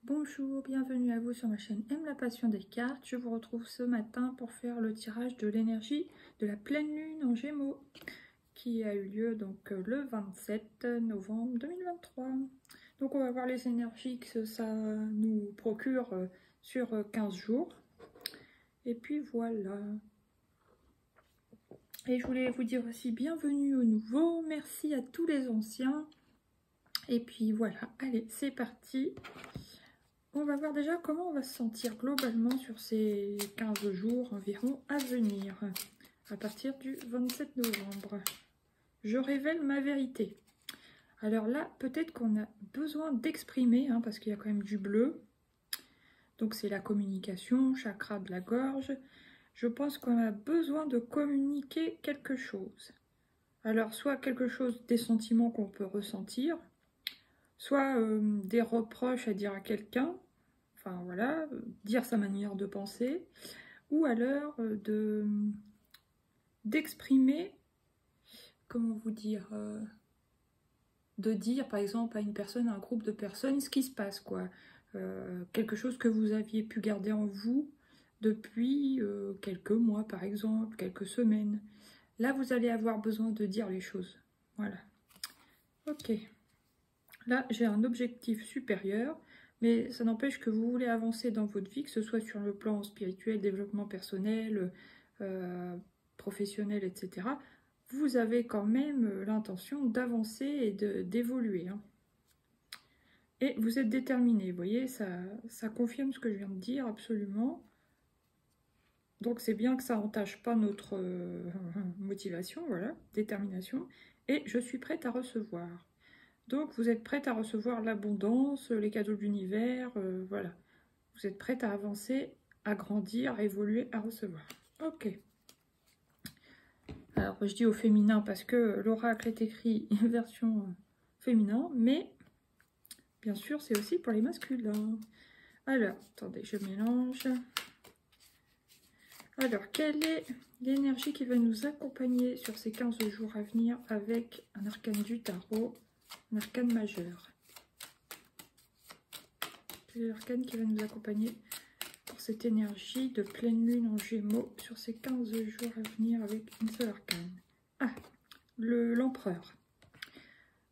Bonjour, bienvenue à vous sur ma chaîne Aime la passion des cartes. Je vous retrouve ce matin pour faire le tirage de l'énergie de la pleine lune en Gémeaux qui a eu lieu donc le 27 novembre 2023. Donc on va voir les énergies que ça nous procure sur 15 jours. Et puis voilà. Et je voulais vous dire aussi bienvenue aux nouveaux, merci à tous les anciens. Et puis voilà, allez, c'est parti. On va voir déjà comment on va se sentir globalement sur ces 15 jours environ à venir, à partir du 27 novembre. Je révèle ma vérité. Alors là, peut-être qu'on a besoin d'exprimer, parce qu'il y a quand même du bleu. Donc c'est la communication, chakra de la gorge. Je pense qu'on a besoin de communiquer quelque chose. Alors soit quelque chose, des sentiments qu'on peut ressentir, soit des reproches à dire à quelqu'un, enfin voilà, dire sa manière de penser, ou alors d'exprimer, comment vous dire, de dire par exemple à une personne, à un groupe de personnes, ce qui se passe, quoi. Quelque chose que vous aviez pu garder en vous depuis quelques mois par exemple, quelques semaines. Là vous allez avoir besoin de dire les choses, voilà. Ok. Là, j'ai un objectif supérieur, mais ça n'empêche que vous voulez avancer dans votre vie, que ce soit sur le plan spirituel, développement personnel, professionnel, etc. Vous avez quand même l'intention d'avancer et d'évoluer. Et vous êtes déterminé, vous voyez, ça confirme ce que je viens de dire, absolument. Donc c'est bien que ça n'entache pas notre motivation, voilà, détermination. Et je suis prête à recevoir. Donc, vous êtes prête à recevoir l'abondance, les cadeaux de l'univers, voilà. Vous êtes prête à avancer, à grandir, à évoluer, à recevoir. Ok. Alors, je dis au féminin parce que l'oracle est écrit version féminin, mais bien sûr, c'est aussi pour les masculins. Alors, attendez, je mélange. Alors, quelle est l'énergie qui va nous accompagner sur ces 15 jours à venir avec un arcane du tarot, un arcane majeur? L'arcane qui va nous accompagner pour cette énergie de pleine lune en Gémeaux sur ces 15 jours à venir avec une seule arcane. Ah, l'empereur.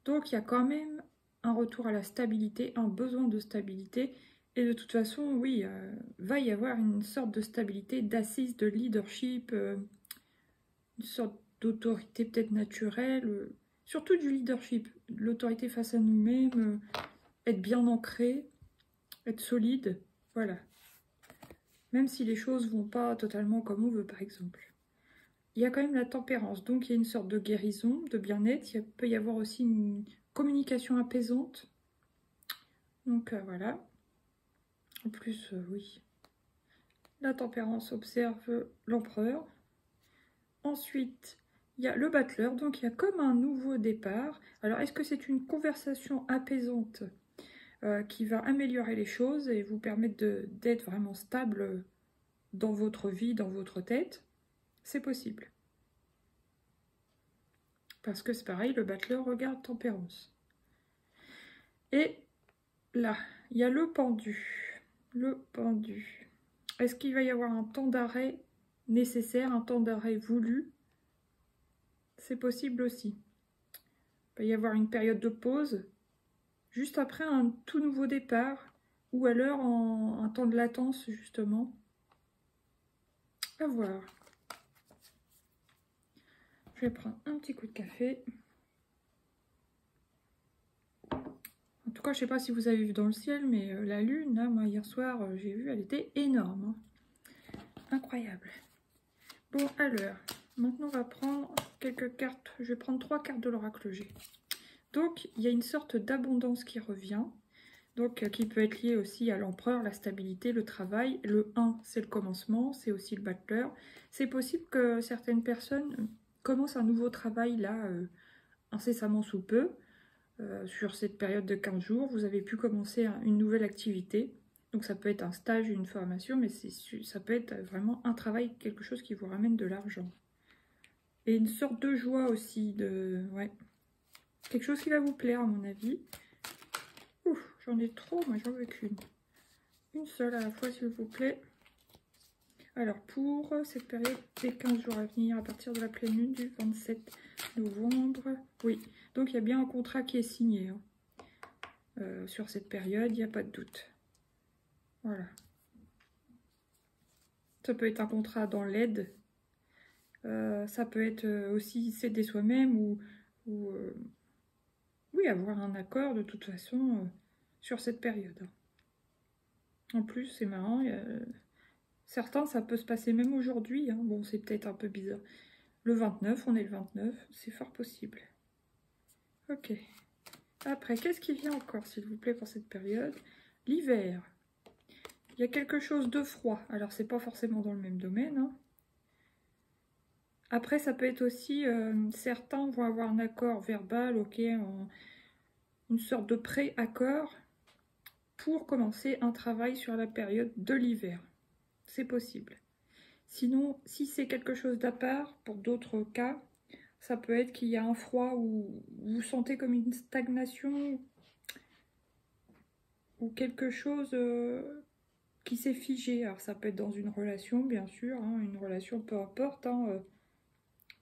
Donc il y a quand même un retour à la stabilité, un besoin de stabilité. Et de toute façon, oui, va y avoir une sorte de stabilité, d'assise, de leadership, une sorte d'autorité peut-être naturelle, surtout du leadership, l'autorité face à nous-mêmes, être bien ancré, être solide, voilà. Même si les choses vont pas totalement comme on veut, par exemple. Il y a quand même la tempérance, donc il y a une sorte de guérison, de bien-être. Il peut y avoir aussi une communication apaisante. Donc voilà. En plus, oui. La tempérance observe l'empereur. Ensuite, il y a le battleur, donc il y a comme un nouveau départ. Alors, est-ce que c'est une conversation apaisante qui va améliorer les choses et vous permettre d'être vraiment stable dans votre vie, dans votre tête? C'est possible. Parce que c'est pareil, le battleur regarde tempérance. Et là, il y a le pendu. Le pendu. Est-ce qu'il va y avoir un temps d'arrêt nécessaire, un temps d'arrêt voulu? C'est possible aussi. Il va y avoir une période de pause, juste après un tout nouveau départ, ou alors un temps de latence, justement. À voir. Je vais prendre un petit coup de café. En tout cas, je ne sais pas si vous avez vu dans le ciel, mais la lune, là, moi, hier soir, j'ai vu, elle était énorme. Incroyable. Bon, alors, maintenant, on va prendre quelques cartes. Je vais prendre 3 cartes de l'oracle G. Donc, il y a une sorte d'abondance qui revient, donc qui peut être liée aussi à l'empereur, la stabilité, le travail. Le 1, c'est le commencement, c'est aussi le battleur. C'est possible que certaines personnes commencent un nouveau travail, là, incessamment sous peu. Sur cette période de 15 jours, vous avez pu commencer une nouvelle activité. Donc ça peut être un stage, une formation, mais ça peut être vraiment un travail, quelque chose qui vous ramène de l'argent. Et une sorte de joie aussi, ouais. Quelque chose qui va vous plaire à mon avis. Ouf, j'en ai trop, moi j'en veux qu'une. seule à la fois, s'il vous plaît. Alors, pour cette période des 15 jours à venir, à partir de la pleine lune du 27 novembre, oui. Donc, il y a bien un contrat qui est signé. Hein. Sur cette période, il n'y a pas de doute. Voilà. Ça peut être un contrat dans l'aide. Ça peut être aussi s'aider soi-même ou oui, avoir un accord de toute façon sur cette période. En plus, c'est marrant, certains, ça peut se passer même aujourd'hui. Hein. Bon, c'est peut-être un peu bizarre. Le 29, on est le 29, c'est fort possible. Ok. Après, qu'est-ce qui vient encore, s'il vous plaît, pour cette période? L'hiver. Il y a quelque chose de froid. Alors, c'est pas forcément dans le même domaine. Hein. Après, ça peut être aussi, certains vont avoir un accord verbal, ok, une sorte de pré-accord pour commencer un travail sur la période de l'hiver. C'est possible. Sinon, si c'est quelque chose d'à part, pour d'autres cas, ça peut être qu'il y a un froid où vous sentez comme une stagnation ou quelque chose qui s'est figé. Alors ça peut être dans une relation, bien sûr, hein, une relation peu importe, hein,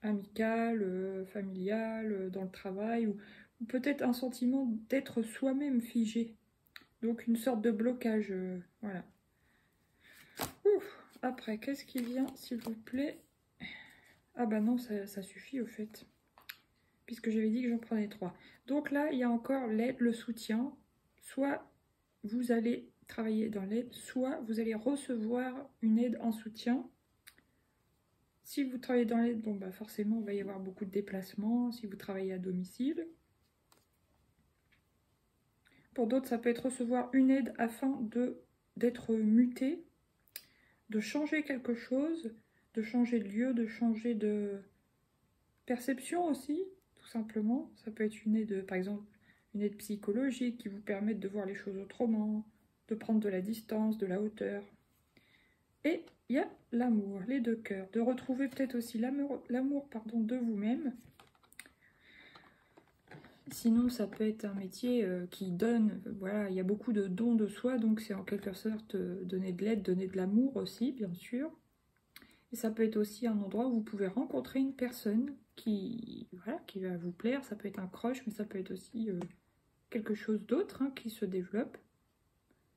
amicale, familiale, dans le travail, ou peut-être un sentiment d'être soi-même figé. Donc une sorte de blocage, voilà. Ouf. Après, qu'est-ce qui vient, s'il vous plaît? Ah bah non, ça suffit au fait. Puisque j'avais dit que j'en prenais 3. Donc là, il y a encore l'aide, le soutien. Soit vous allez travailler dans l'aide, soit vous allez recevoir une aide en soutien. Si vous travaillez dans l'aide, bon bah forcément, il va y avoir beaucoup de déplacements. Si vous travaillez à domicile. Pour d'autres, ça peut être recevoir une aide afin d'être muté, de changer quelque chose, de changer de lieu, de changer de perception aussi, tout simplement. Ça peut être une aide, par exemple, une aide psychologique qui vous permette de voir les choses autrement, de prendre de la distance, de la hauteur. Et il y a l'amour, les deux cœurs, de retrouver peut-être aussi l'amour de vous-même. Sinon, ça peut être un métier qui donne, voilà, il y a beaucoup de dons de soi, donc c'est en quelque sorte donner de l'aide, donner de l'amour aussi, bien sûr. Et ça peut être aussi un endroit où vous pouvez rencontrer une personne qui, voilà, qui va vous plaire. Ça peut être un crush, mais ça peut être aussi quelque chose d'autre hein, qui se développe.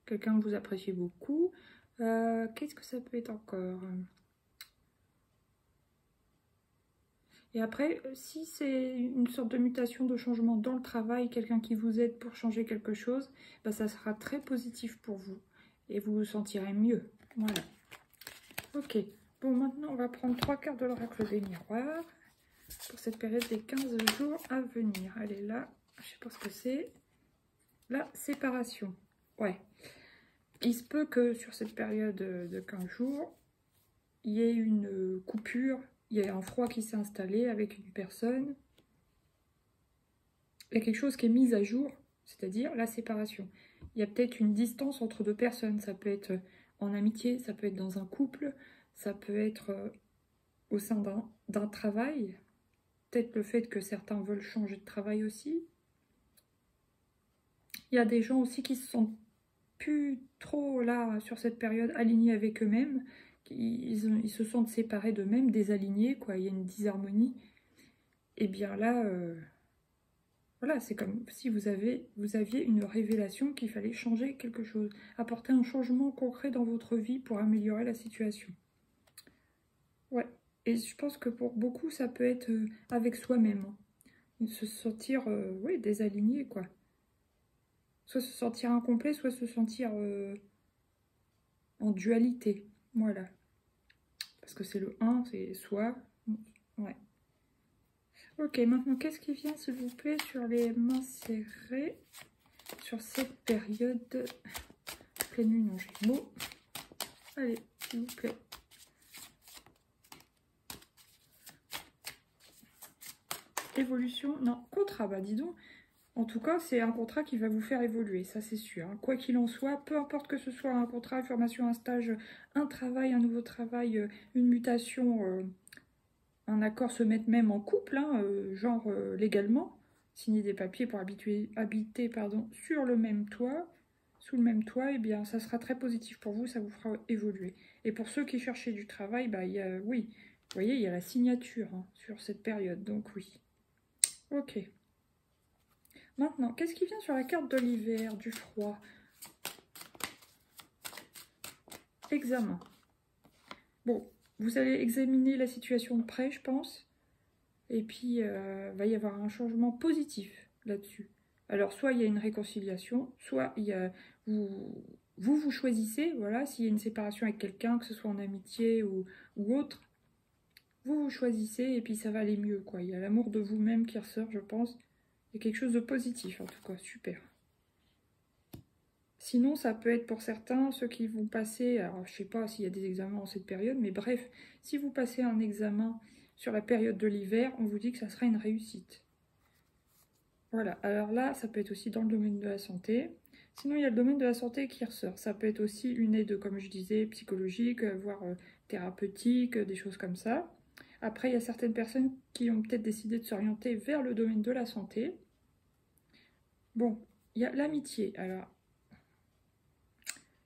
Quelqu'un que vous appréciez beaucoup. Qu'est-ce que ça peut être encore? Et après, si c'est une sorte de mutation, de changement dans le travail, quelqu'un qui vous aide pour changer quelque chose, bah, ça sera très positif pour vous. Et vous vous sentirez mieux. Voilà. Ok. Bon, maintenant, on va prendre 3 cartes de l'oracle des miroirs pour cette période des 15 jours à venir. Elle est là. Je sais pas ce que c'est. La séparation. Ouais. Il se peut que sur cette période de 15 jours, il y ait une coupure. Il y a un froid qui s'est installé avec une personne. Il y a quelque chose qui est mis à jour, c'est-à-dire la séparation. Il y a peut-être une distance entre deux personnes. Ça peut être en amitié, ça peut être dans un couple, ça peut être au sein d'un travail. Peut-être le fait que certains veulent changer de travail aussi. Il y a des gens aussi qui se sentent plus trop là, sur cette période, alignés avec eux-mêmes. Ils se sentent séparés d'eux-mêmes, désalignés, quoi. Il y a une disharmonie. Et bien là, voilà, c'est comme si vous aviez une révélation qu'il fallait changer quelque chose, apporter un changement concret dans votre vie pour améliorer la situation. Ouais, et je pense que pour beaucoup, ça peut être avec soi-même. Hein. Se sentir, oui, désaligné, quoi. Soit se sentir incomplet, soit se sentir en dualité. Voilà. Parce que c'est le 1, c'est soi. Ouais. Ok, maintenant, qu'est-ce qui vient, s'il vous plaît, sur les mains serrées, sur cette période pleine lune en Gémeaux? Allez, s'il vous plaît. Évolution, non, contrat, bah dis donc. En tout cas, c'est un contrat qui va vous faire évoluer, ça c'est sûr. Hein. Quoi qu'il en soit, peu importe que ce soit un contrat, une formation, un stage, un travail, un nouveau travail, une mutation, un accord, se mettre même en couple, hein, genre légalement, signer des papiers pour habiter sur le même toit, sous le même toit, eh bien, ça sera très positif pour vous, ça vous fera évoluer. Et pour ceux qui cherchaient du travail, bah, oui, vous voyez, il y a la signature hein, sur cette période, donc oui. Ok. Maintenant, qu'est-ce qui vient sur la carte de l'hiver, du froid? Examen. Bon, vous allez examiner la situation de près, je pense. Et puis, va y avoir un changement positif là-dessus. Alors, soit il y a une réconciliation, soit il y a, vous choisissez, voilà, s'il y a une séparation avec quelqu'un, que ce soit en amitié ou autre, vous choisissez et puis ça va aller mieux, quoi. Il y a l'amour de vous-même qui ressort, je pense. Il y a quelque chose de positif, en tout cas, super. Sinon, ça peut être pour certains, ceux qui vont passer, alors je sais pas s'il y a des examens en cette période, mais bref, si vous passez un examen sur la période de l'hiver, on vous dit que ça sera une réussite. Voilà, alors là, ça peut être aussi dans le domaine de la santé. Sinon, il y a le domaine de la santé qui ressort. Ça peut être aussi une aide, comme je disais, psychologique, voire thérapeutique, des choses comme ça. Après, il y a certaines personnes qui ont peut-être décidé de s'orienter vers le domaine de la santé. Bon, il y a l'amitié. Alors,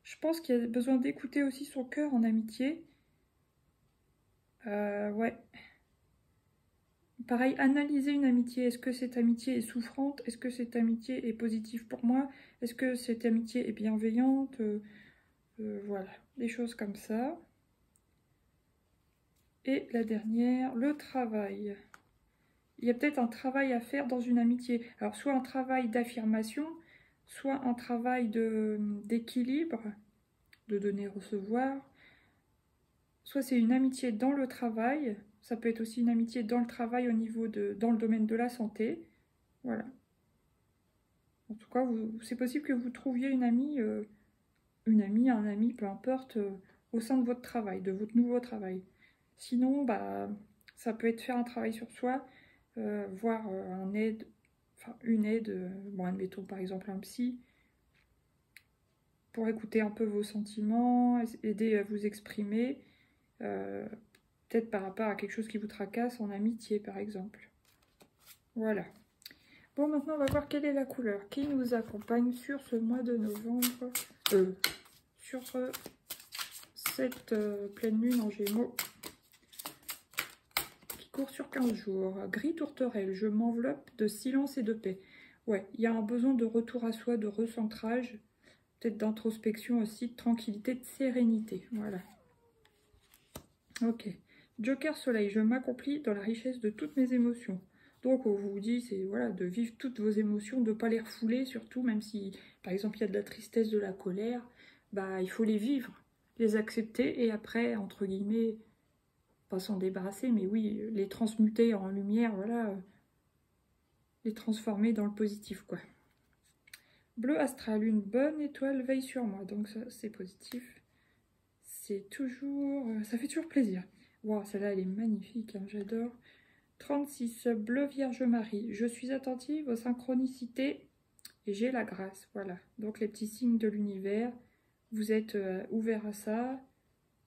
je pense qu'il y a besoin d'écouter aussi son cœur en amitié. Ouais. Pareil, analyser une amitié. Est-ce que cette amitié est souffrante? Est-ce que cette amitié est positive pour moi? Est-ce que cette amitié est bienveillante? Voilà, des choses comme ça. Et la dernière, le travail. Il y a peut-être un travail à faire dans une amitié. Alors, soit un travail d'affirmation, soit un travail d'équilibre, de donner-recevoir. Soit c'est une amitié dans le travail, ça peut être aussi une amitié dans le travail au niveau dans le domaine de la santé. Voilà. En tout cas, c'est possible que vous trouviez une amie, un ami, peu importe, au sein de votre travail, de votre nouveau travail. Sinon, bah, ça peut être faire un travail sur soi, voir une aide, bon, admettons par exemple un psy, pour écouter un peu vos sentiments, aider à vous exprimer, peut-être par rapport à quelque chose qui vous tracasse en amitié par exemple. Voilà. Bon, maintenant on va voir quelle est la couleur qui nous accompagne sur ce mois de novembre, sur cette pleine lune en Gémeaux qui court sur 15 jours. Gris tourterelle, je m'enveloppe de silence et de paix. Ouais, il y a un besoin de retour à soi, de recentrage, peut-être d'introspection aussi, de tranquillité, de sérénité. Voilà. Ok. Joker soleil, je m'accomplis dans la richesse de toutes mes émotions. Donc on vous dit, c'est voilà, de vivre toutes vos émotions, de ne pas les refouler, surtout, même si, par exemple, il y a de la tristesse, de la colère, bah il faut les vivre, les accepter, et après, entre guillemets, pas s'en débarrasser, mais oui, les transmuter en lumière, voilà, les transformer dans le positif, quoi. Bleu astral, une bonne étoile veille sur moi, donc ça, c'est positif. C'est toujours... ça fait toujours plaisir. Waouh, celle-là, elle est magnifique, hein, j'adore. 36, bleu vierge Marie. Je suis attentive aux synchronicités et j'ai la grâce. Voilà, donc les petits signes de l'univers, vous êtes ouverts à ça.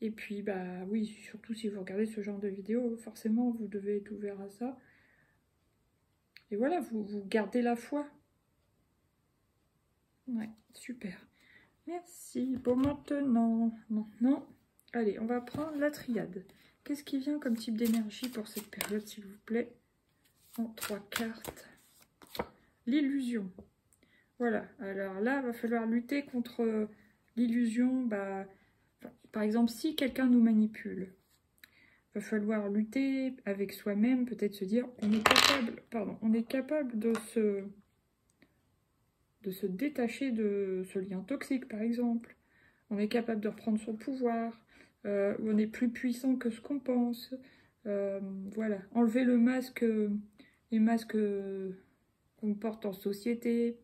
Et puis, bah oui, surtout si vous regardez ce genre de vidéo, forcément, vous devez être ouvert à ça. Et voilà, vous gardez la foi. Ouais, super. Merci. Bon, maintenant, allez, on va prendre la triade. Qu'est-ce qui vient comme type d'énergie pour cette période, s'il vous plaît? En 3 cartes. L'illusion. Voilà, alors là, il va falloir lutter contre l'illusion. Bah, par exemple, si quelqu'un nous manipule, il va falloir lutter avec soi-même, peut-être se dire, on est capable de se détacher de ce lien toxique, par exemple. On est capable de reprendre son pouvoir, on est plus puissant que ce qu'on pense. Voilà, enlever les masques qu'on porte en société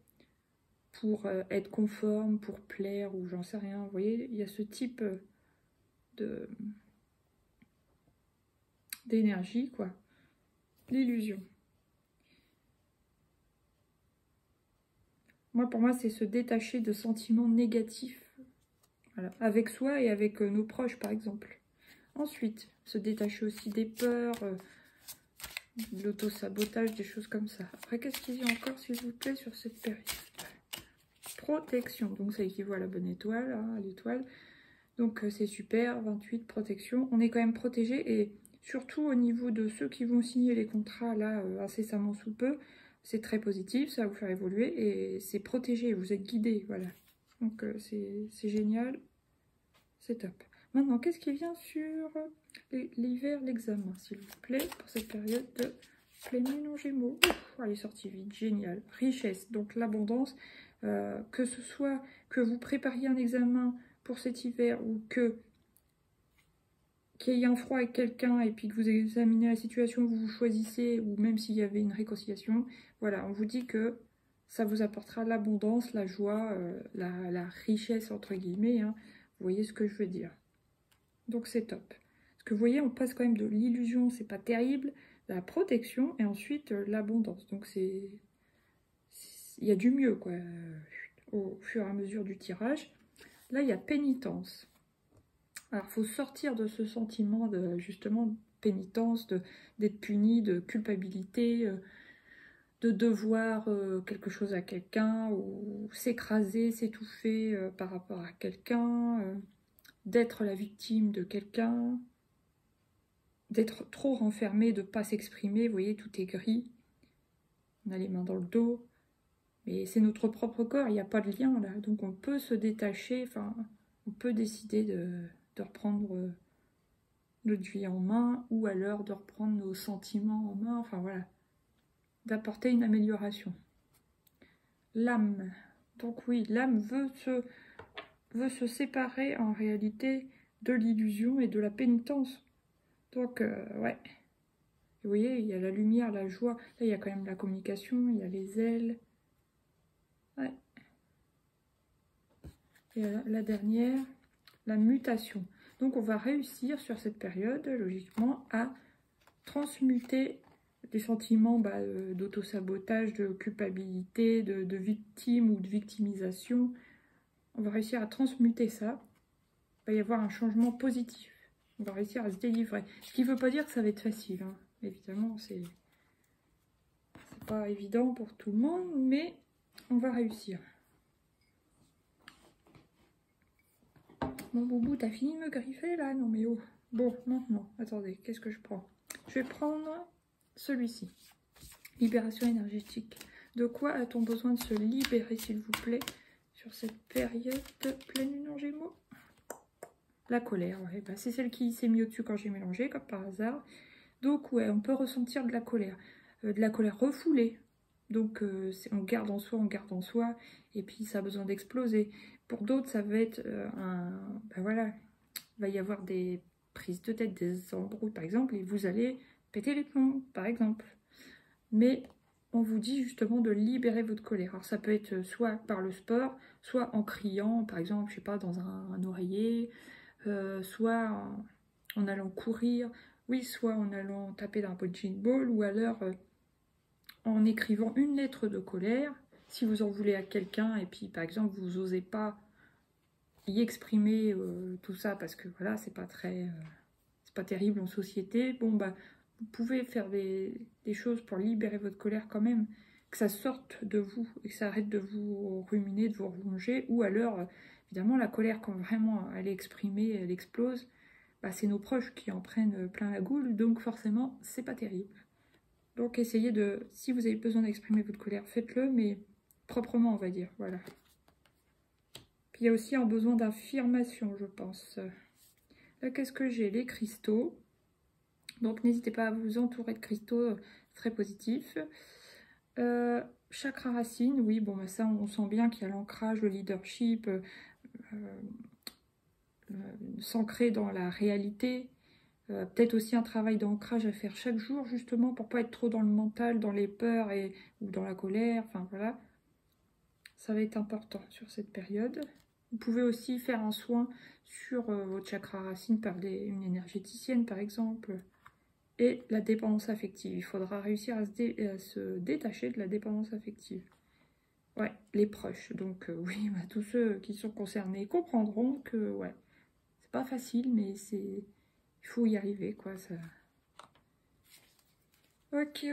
pour être conforme, pour plaire ou j'en sais rien. Vous voyez, il y a ce type d'énergie, quoi. L'illusion. Pour moi, c'est se détacher de sentiments négatifs. Voilà, avec soi et avec nos proches, par exemple. Ensuite, se détacher aussi des peurs, de l'auto-sabotage, des choses comme ça. Après, qu'est-ce qu'il y a encore, s'il vous plaît, sur cette période? protection. Donc ça équivaut à la bonne étoile, hein, à l'étoile. Donc c'est super, 28, protection. On est quand même protégé et surtout au niveau de ceux qui vont signer les contrats là incessamment sous peu, c'est très positif, ça va vous faire évoluer et c'est protégé, vous êtes guidé, voilà. Donc c'est génial, c'est top. Maintenant, qu'est-ce qui vient sur l'hiver, l'examen, s'il vous plaît, pour cette période de pleine lune en Gémeaux. Elle est sortie vite, génial. Richesse, donc l'abondance, que ce soit que vous prépariez un examen pour cet hiver ou qu'il y ait un froid avec quelqu'un et puis que vous examinez la situation, vous choisissez, ou même s'il y avait une réconciliation, voilà, on vous dit que ça vous apportera l'abondance, la joie, la richesse, entre guillemets, hein. Vous voyez ce que je veux dire. Donc c'est top. Parce que vous voyez, on passe quand même de l'illusion, c'est pas terrible, la protection et ensuite l'abondance. Donc il y a du mieux, quoi, au fur et à mesure du tirage. Là, il y a pénitence. Alors, il faut sortir de ce sentiment de, justement, pénitence, d'être puni, de culpabilité, de devoir quelque chose à quelqu'un, ou s'écraser, s'étouffer par rapport à quelqu'un, d'être la victime de quelqu'un, d'être trop renfermé, de ne pas s'exprimer. Vous voyez, tout est gris. On a les mains dans le dos. Mais c'est notre propre corps, il n'y a pas de lien là. Donc on peut se détacher, enfin, on peut décider de reprendre notre vie en main, ou alors de reprendre nos sentiments en main, enfin voilà, d'apporter une amélioration. L'âme. Donc oui, l'âme veut se séparer en réalité de l'illusion et de la pénitence. Donc ouais. Vous voyez, il y a la lumière, la joie. Là, il y a quand même la communication, il y a les ailes. Ouais. Et la dernière, la mutation. Donc on va réussir sur cette période, logiquement, à transmuter des sentiments d'autosabotage, de culpabilité, de victime ou de victimisation. On va réussir à transmuter ça. Il va y avoir un changement positif. On va réussir à se délivrer. Ce qui ne veut pas dire que ça va être facile, hein. Évidemment, c'est pas évident pour tout le monde, mais on va réussir. Mon boubou, t'as fini de me griffer là? Non mais oh. Bon, maintenant, attendez, qu'est-ce que je prends? Je vais prendre celui-ci. Libération énergétique. De quoi a-t-on besoin de se libérer, s'il vous plaît, sur cette période de pleine lune en Gémeaux? La colère, ouais, bah, c'est celle qui s'est mise au-dessus quand j'ai mélangé, comme par hasard. Donc ouais, on peut ressentir de la colère refoulée. Donc on garde en soi, et puis ça a besoin d'exploser. Pour d'autres, ça va être voilà, il va y avoir des prises de tête, des embrouilles par exemple, et vous allez péter les plombs par exemple. Mais on vous dit justement de libérer votre colère. Alors ça peut être soit par le sport, soit en criant, par exemple, je sais pas, dans un oreiller, soit en allant courir, oui, soit en allant taper dans un punching ball, ou alors en écrivant une lettre de colère, si vous en voulez à quelqu'un, et puis par exemple vous n'osez pas y exprimer tout ça, parce que voilà, c'est pas terrible en société, bon bah, vous pouvez faire des choses pour libérer votre colère quand même, que ça sorte de vous, et que ça arrête de vous ruminer, de vous ronger, ou alors, évidemment, la colère, quand vraiment elle est exprimée, elle explose, bah, c'est nos proches qui en prennent plein la goule, donc forcément, c'est pas terrible. Donc essayez de, si vous avez besoin d'exprimer votre colère, faites-le, mais proprement, on va dire, voilà. Puis il y a aussi un besoin d'affirmation, je pense. Là, qu'est-ce que j'ai? Les cristaux. Donc n'hésitez pas à vous entourer de cristaux, très positifs. Chakra racine, oui, bon, bah, ça, on sent bien qu'il y a l'ancrage, le leadership, s'ancrer dans la réalité. Peut-être aussi un travail d'ancrage à faire chaque jour, justement, pour pas être trop dans le mental, dans les peurs ou dans la colère. Enfin, voilà. Ça va être important sur cette période. Vous pouvez aussi faire un soin sur votre chakra racine par une énergéticienne, par exemple. Et la dépendance affective. Il faudra réussir à se détacher de la dépendance affective. Ouais, les proches. Donc, oui, bah, tous ceux qui sont concernés comprendront que, ouais, c'est pas facile, mais il faut y arriver, quoi. Ça... Ok.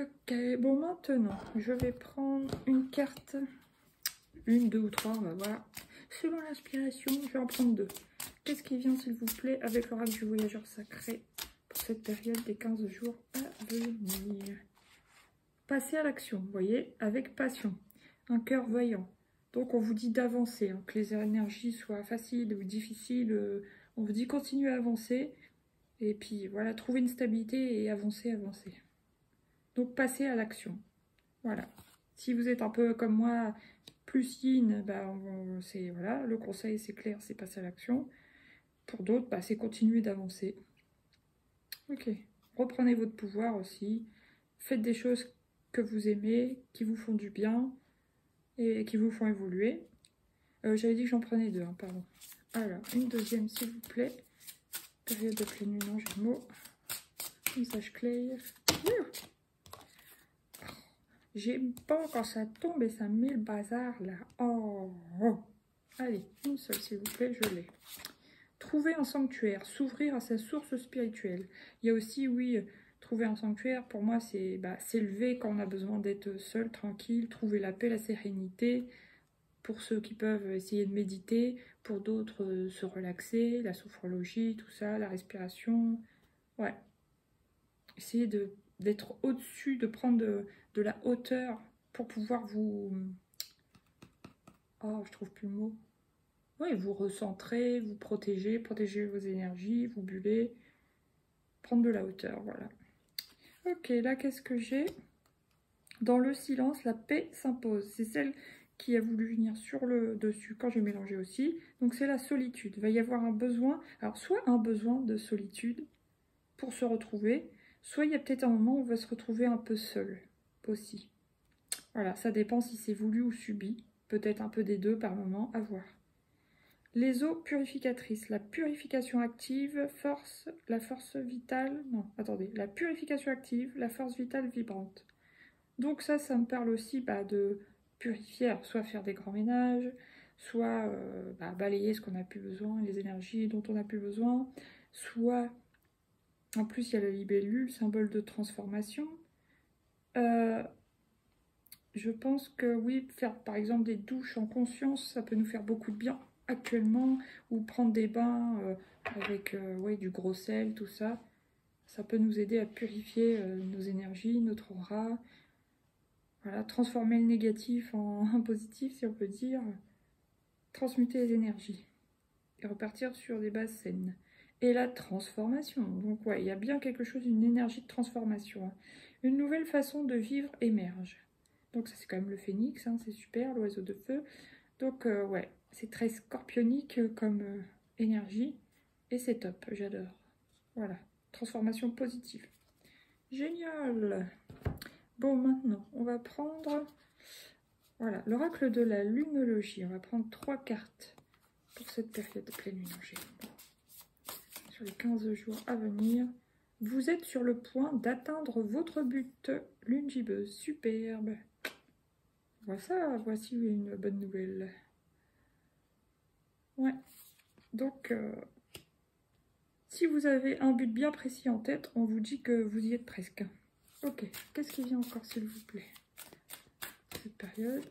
Bon, maintenant, je vais prendre une carte une, deux ou trois, on va voir. Selon l'inspiration, je vais en prendre deux. Qu'est-ce qui vient, s'il vous plaît, avec l'oracle du voyageur sacré pour cette période des 15 jours à venir? Passez à l'action, vous voyez, avec passion. Un cœur voyant. Donc, on vous dit d'avancer, hein, que les énergies soient faciles ou difficiles. On vous dit continuez à avancer. Et puis, voilà, trouver une stabilité et avancer, avancer. Donc, passez à l'action. Voilà. Si vous êtes un peu comme moi, plus yin, bah, c'est voilà, le conseil, c'est clair, c'est passer à l'action. Pour d'autres, bah, c'est continuer d'avancer. Ok. Reprenez votre pouvoir aussi. Faites des choses que vous aimez, qui vous font du bien et qui vous font évoluer. J'avais dit que j'en prenais deux, hein, pardon. Alors, une deuxième, s'il vous plaît. Période de pleine lune en Gémeaux. Message clair. J'aime pas quand ça tombe et ça met le bazar là. Oh. Allez, une seule, s'il vous plaît, je l'ai. Trouver un sanctuaire, s'ouvrir à sa source spirituelle. Il y a aussi, oui, trouver un sanctuaire, pour moi, c'est s'élever quand on a besoin d'être seul, tranquille, trouver la paix, la sérénité. Pour ceux qui peuvent essayer de méditer, pour d'autres, se relaxer, la sophrologie, tout ça, la respiration. Ouais. Essayez d'être au-dessus, de prendre de la hauteur pour pouvoir vous... Oh, je trouve plus le mot. Oui, vous recentrer, vous protéger, protéger vos énergies, vous buller, prendre de la hauteur, voilà. Ok, là, qu'est-ce que j'ai? Dans le silence, la paix s'impose. C'est celle qui a voulu venir sur le dessus quand j'ai mélangé aussi. Donc, c'est la solitude. Il va y avoir un besoin, alors soit un besoin de solitude pour se retrouver, soit il y a peut-être un moment où on va se retrouver un peu seul aussi. Voilà, ça dépend si c'est voulu ou subi. Peut-être un peu des deux par moment, à voir. Les eaux purificatrices, la purification active, la force vitale, non, attendez, la purification active, la force vitale vibrante. Donc ça me parle aussi de purifier, alors soit faire des grands ménages, soit balayer ce qu'on n'a plus besoin, les énergies dont on n'a plus besoin, soit, en plus il y a la libellule, symbole de transformation. Je pense que oui, faire par exemple des douches en conscience, ça peut nous faire beaucoup de bien actuellement, ou prendre des bains avec du gros sel, tout ça. Ça peut nous aider à purifier nos énergies, notre aura. Voilà, transformer le négatif en positif, si on peut dire. Transmuter les énergies et repartir sur des bases saines. Et la transformation. Donc ouais, il y a bien quelque chose, une énergie de transformation. Hein. Une nouvelle façon de vivre émerge. Donc ça c'est quand même le phénix, hein, c'est super, l'oiseau de feu. Donc ouais, c'est très scorpionique comme énergie. Et c'est top, j'adore. Voilà, transformation positive. Génial. Bon, maintenant, on va prendre... Voilà, l'oracle de la lunologie. On va prendre 3 cartes pour cette période de pleine lune en Gémeaux. Sur les 15 jours à venir. Vous êtes sur le point d'atteindre votre but. Lune gibbeuse, superbe. Voici une bonne nouvelle. Ouais. Donc, si vous avez un but bien précis en tête, on vous dit que vous y êtes presque. Ok, qu'est-ce qui vient encore, s'il vous plaît? Cette période.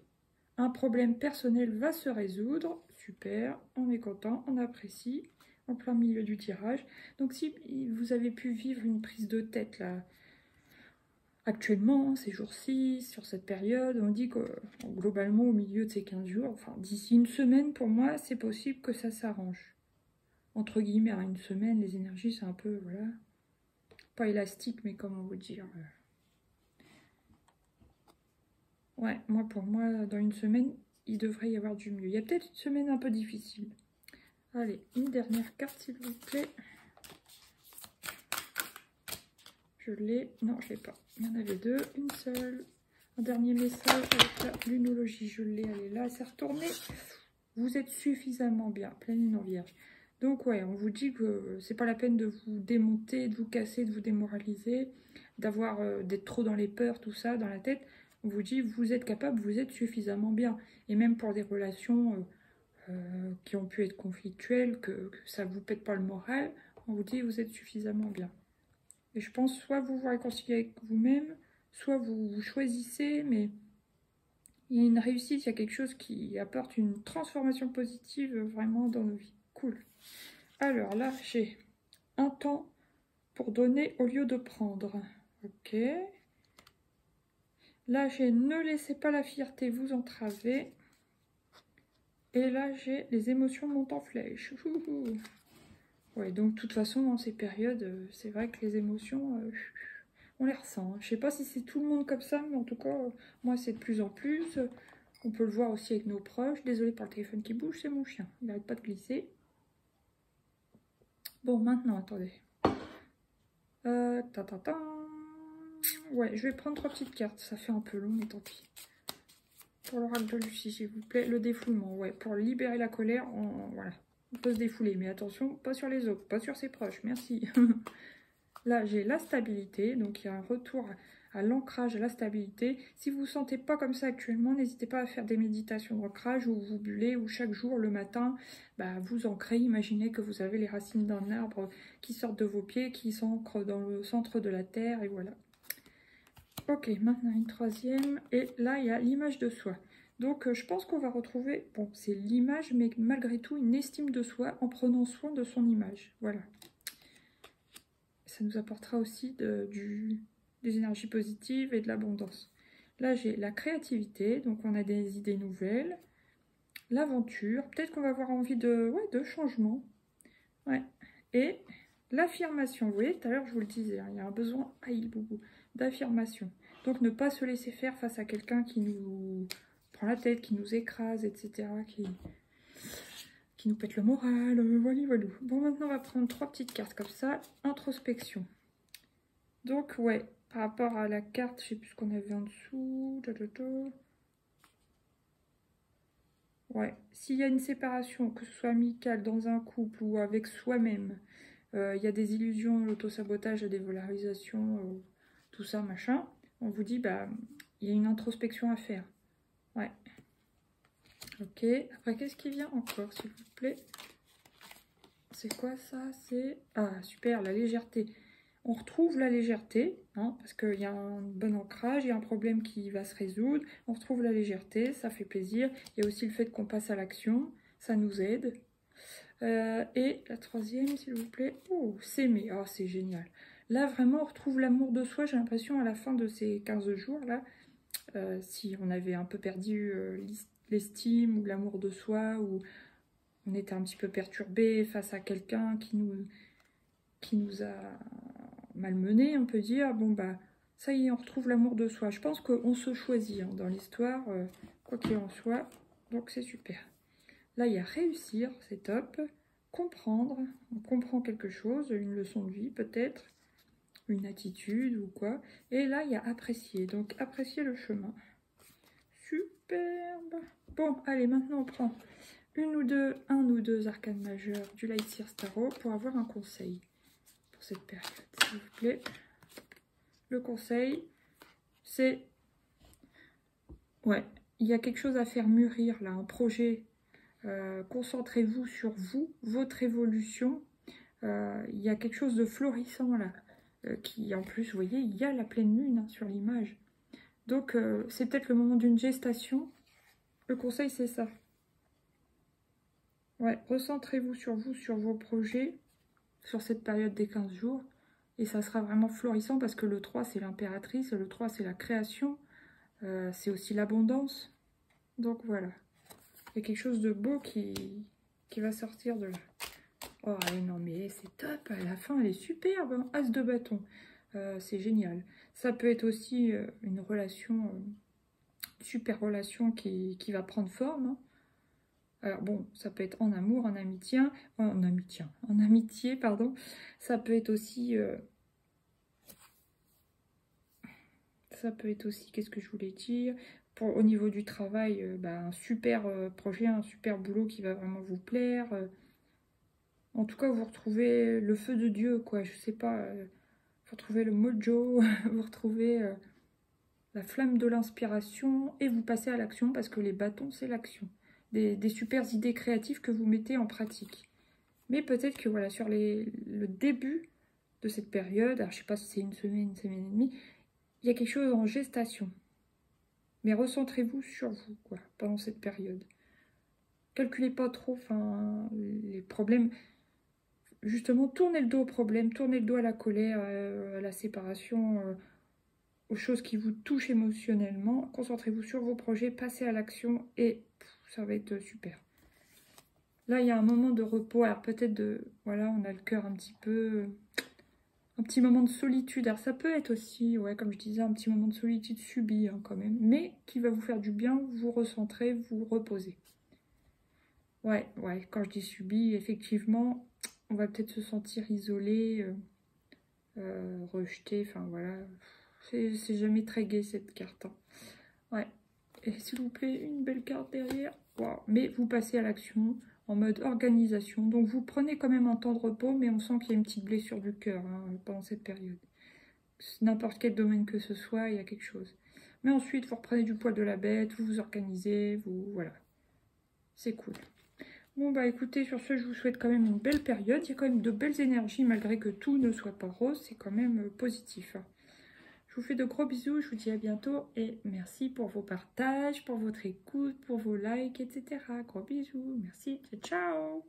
Un problème personnel va se résoudre. Super, on est content, on apprécie. En plein milieu du tirage. Donc, si vous avez pu vivre une prise de tête, là, actuellement, ces jours-ci, sur cette période, on dit que globalement, au milieu de ces 15 jours, enfin, d'ici une semaine, pour moi, c'est possible que ça s'arrange. Entre guillemets, à une semaine, les énergies, c'est un peu, voilà, pas élastique, mais comment vous dire... Ouais, pour moi, dans une semaine, il devrait y avoir du mieux. Il y a peut-être une semaine un peu difficile. Allez, une dernière carte, s'il vous plaît. Je l'ai. Non, je l'ai pas. Il y en avait deux. Une seule. Un dernier message avec la lunologie. Je l'ai. Elle est là. Elle s'est retournée. Vous êtes suffisamment bien. Pleine lune en vierge. Donc, ouais, on vous dit que c'est pas la peine de vous démonter, de vous casser, de vous démoraliser, d'être trop dans les peurs, tout ça, dans la tête. On vous dit, vous êtes capable, vous êtes suffisamment bien. Et même pour des relations qui ont pu être conflictuelles, que ça ne vous pète pas le moral, on vous dit, vous êtes suffisamment bien. Et je pense, soit vous vous réconciliez avec vous-même, soit vous choisissez, mais il y a une réussite, il y a quelque chose qui apporte une transformation positive vraiment dans nos vies. Cool. Alors là, j'ai un temps pour donner au lieu de prendre. Ok. Là, j'ai ne laissez pas la fierté vous entraver. Et là, j'ai les émotions montent en flèche. Ouais, donc de toute façon, dans ces périodes, c'est vrai que les émotions, on les ressent. Je sais pas si c'est tout le monde comme ça, mais en tout cas, moi, c'est de plus en plus. On peut le voir aussi avec nos proches. Désolée pour le téléphone qui bouge, c'est mon chien. Il n'arrête pas de glisser. Bon, maintenant, attendez. Ouais, je vais prendre 3 petites cartes. Ça fait un peu long, mais tant pis. Pour l'oracle de Lucie, s'il vous plaît. Le défoulement, ouais. Pour libérer la colère, voilà. On peut se défouler, mais attention, pas sur les autres, pas sur ses proches. Merci. Là, j'ai la stabilité. Donc, il y a un retour à l'ancrage, à la stabilité. Si vous ne vous sentez pas comme ça actuellement, n'hésitez pas à faire des méditations d'ancrage où vous bullez, où chaque jour, le matin, bah, vous ancrez. Imaginez que vous avez les racines d'un arbre qui sortent de vos pieds, qui s'ancrent dans le centre de la terre, et voilà. Ok, maintenant une troisième. Et là, il y a l'image de soi. Donc, je pense qu'on va retrouver, bon, c'est l'image, mais malgré tout, une estime de soi en prenant soin de son image. Voilà. Ça nous apportera aussi des énergies positives et de l'abondance. Là, j'ai la créativité, donc on a des idées nouvelles. L'aventure, peut-être qu'on va avoir envie de changement. Ouais. Et l'affirmation, vous voyez, tout à l'heure, je vous le disais, hein, il y a un besoin d'affirmation. Donc, ne pas se laisser faire face à quelqu'un qui nous prend la tête, qui nous écrase, etc., qui nous pète le moral, voilà. Bon, maintenant, on va prendre 3 petites cartes comme ça. Introspection. Donc, ouais, par rapport à la carte, je sais plus ce qu'on avait en dessous. Ouais, s'il y a une séparation, que ce soit amicale, dans un couple ou avec soi-même, il y a des illusions, l'autosabotage, la dévalorisation, tout ça, machin, on vous dit, bah, il y a une introspection à faire. Ouais. Ok, après, qu'est-ce qui vient encore, s'il vous plaît? C'est quoi ça? C'est... Ah, super, la légèreté. On retrouve la légèreté, hein, parce qu'il y a un bon ancrage, il y a un problème qui va se résoudre. On retrouve la légèreté, ça fait plaisir. Il y a aussi le fait qu'on passe à l'action, ça nous aide. Et la troisième, s'il vous plaît. Oh, s'aimer, oh, c'est génial. Là, vraiment, on retrouve l'amour de soi. J'ai l'impression, à la fin de ces 15 jours-là, si on avait un peu perdu l'estime ou l'amour de soi, ou on était un petit peu perturbé face à quelqu'un qui nous a malmené, on peut dire, bon bah ça y est, on retrouve l'amour de soi. Je pense qu'on se choisit hein, dans l'histoire, quoi qu'il en soit, donc c'est super. Là, il y a réussir, c'est top. Comprendre, on comprend quelque chose, une leçon de vie peut-être, une attitude ou quoi. Et là, il y a apprécier, donc apprécier le chemin. Superbe. Bon, allez, maintenant on prend un ou deux arcanes majeures du Light Seer Tarot pour avoir un conseil pour cette période, s'il vous plaît. Le conseil, c'est... Ouais, il y a quelque chose à faire mûrir là, un projet. Concentrez-vous sur vous, votre évolution. Il y a quelque chose de florissant là, qui en plus, vous voyez, il y a la pleine lune hein, sur l'image. Donc, c'est peut-être le moment d'une gestation. Le conseil, c'est ça. Ouais, recentrez-vous, sur vos projets, sur cette période des 15 jours. Et ça sera vraiment florissant parce que le 3, c'est l'impératrice. Le 3, c'est la création. C'est aussi l'abondance. Donc, voilà. Il y a quelque chose de beau qui va sortir de là. Oh, allez, non, mais c'est top. À la fin, elle est superbe. Hein. As de bâton. C'est génial. Ça peut être aussi une relation, super relation qui va prendre forme. Hein. Alors bon, ça peut être en amour, en amitié, pardon. Ça peut être aussi, qu'est-ce que je voulais dire, au niveau du travail, un super projet, un super boulot qui va vraiment vous plaire. En tout cas, vous retrouvez le feu de Dieu, quoi. Je sais pas, vous retrouvez le mojo, vous retrouvez la flamme de l'inspiration et vous passez à l'action parce que les bâtons, c'est l'action. Des super idées créatives que vous mettez en pratique. Mais peut-être que voilà, sur le début de cette période, alors je sais pas si c'est une semaine et demie, il y a quelque chose en gestation. Mais recentrez-vous sur vous, quoi, pendant cette période. Calculez pas trop, enfin, les problèmes. Justement, tournez le dos aux problèmes, tournez le dos à la colère, à la séparation, aux choses qui vous touchent émotionnellement. Concentrez-vous sur vos projets, passez à l'action et ça va être super. Là, il y a un moment de repos. Alors peut-être voilà, on a le cœur un petit moment de solitude. Alors ça peut être aussi, ouais, comme je disais, un petit moment de solitude subi hein, quand même, mais qui va vous faire du bien, vous recentrer, vous reposer. Ouais, quand je dis subi, effectivement, on va peut-être se sentir isolé, rejeté, enfin voilà. C'est jamais très gai cette carte. Hein. Ouais. Et s'il vous plaît, une belle carte derrière. Wow. Mais vous passez à l'action en mode organisation. Donc vous prenez quand même un temps de repos, mais on sent qu'il y a une petite blessure du cœur hein, pendant cette période. N'importe quel domaine que ce soit, il y a quelque chose. Mais ensuite, vous reprenez du poil de la bête, vous vous organisez, voilà. C'est cool. Bon bah écoutez, sur ce, je vous souhaite quand même une belle période. Il y a quand même de belles énergies, malgré que tout ne soit pas rose, c'est quand même positif. Je vous fais de gros bisous, je vous dis à bientôt et merci pour vos partages, pour votre écoute, pour vos likes, etc. Gros bisous, merci, ciao ciao.